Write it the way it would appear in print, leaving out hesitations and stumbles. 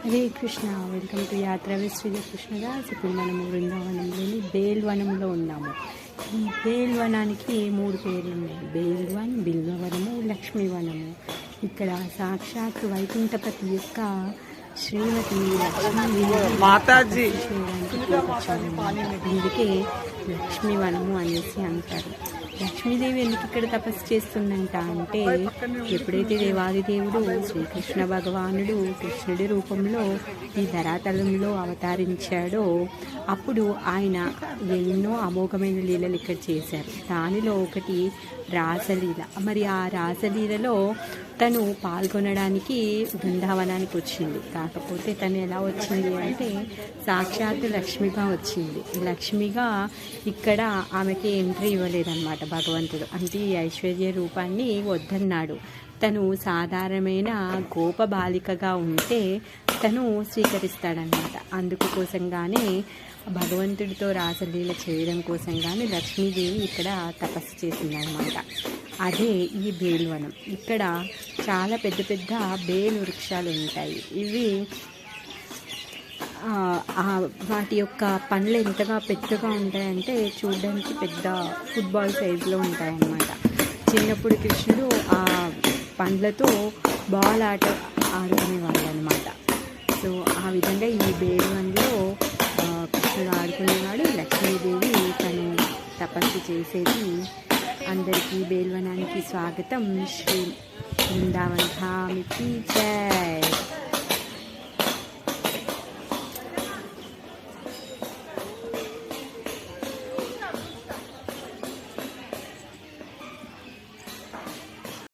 Hare Krishna. Welcome to యాత్ర with Shri Krishnadas. ఇప్పుడు మనము బృందావనంలోని బేల్వనంలో ఉన్నాము. ఈ బేల్వనానికి 3 పేర్లు ఉన్నాయి: బేల్వన్, బిల్వవనము, లక్ష్మీవనము. ఇక్కడ సాక్షాత్ వైకుంఠపతి యొక్క శ్రీమతి లక్ష్మీ మాతాజీ అందుకే లక్ష్మీవనము అనేసి అంటారు. లక్ష్మీదేవి ఎందుకు ఇక్కడ తపస్సు చేస్తుందంట అంటే, ఎప్పుడైతే దేవాదిదేవుడు శ్రీకృష్ణ భగవానుడు కృష్ణుడి రూపంలో ఈ ధరాతలంలో అవతరించాడో అప్పుడు ఆయన ఎన్నో అమోఘమైన లీలలు ఇక్కడ చేశారు. దానిలో ఒకటి రాసలీల. మరి ఆ రాసలీలలో తను పాల్గొనడానికి బృందావనానికి వచ్చింది. కాకపోతే తను ఎలా వచ్చింది అంటే సాక్షాత్ లక్ష్మిగా వచ్చింది. లక్ష్మిగా ఇక్కడ ఆమెకి ఎంట్రీ ఇవ్వలేదన్నమాట భగవంతుడు. అంటే ఈ ఐశ్వర్య రూపాన్ని వద్దన్నాడు. తను సాధారణమైన గోప బాలికగా ఉంటే తను స్వీకరిస్తాడనమాట. అందుకు కోసంగానే భగవంతుడితో రాసలీల చేయడం కోసంగానే లక్ష్మీదేవి ఇక్కడ తపస్సు చేసిందనమాట. అదే ఈ బేల్వనం. ఇక్కడ చాలా పెద్ద పెద్ద బేలు వృక్షాలు ఉంటాయి. ఇవి వాటి యొక్క పండ్లు ఎంతగా పెద్దగా ఉంటాయంటే చూడడానికి పెద్ద ఫుట్బాల్ సైజులో ఉంటాయన్నమాట. చిన్నప్పుడు కృష్ణుడు ఆ పండ్లతో బాల్ ఆట ఆడుకునేవాళ్ళు అనమాట. సో ఆ విధంగా ఈ బేల్వన్లో కృష్ణుడు ఆడుకునేవాడు. లక్ష్మీదేవి తను తపస్సు చేసేది. అందరికీ బేల్వనానికి స్వాగతం. శ్రీ బృందావన్ ధామ్కి జై.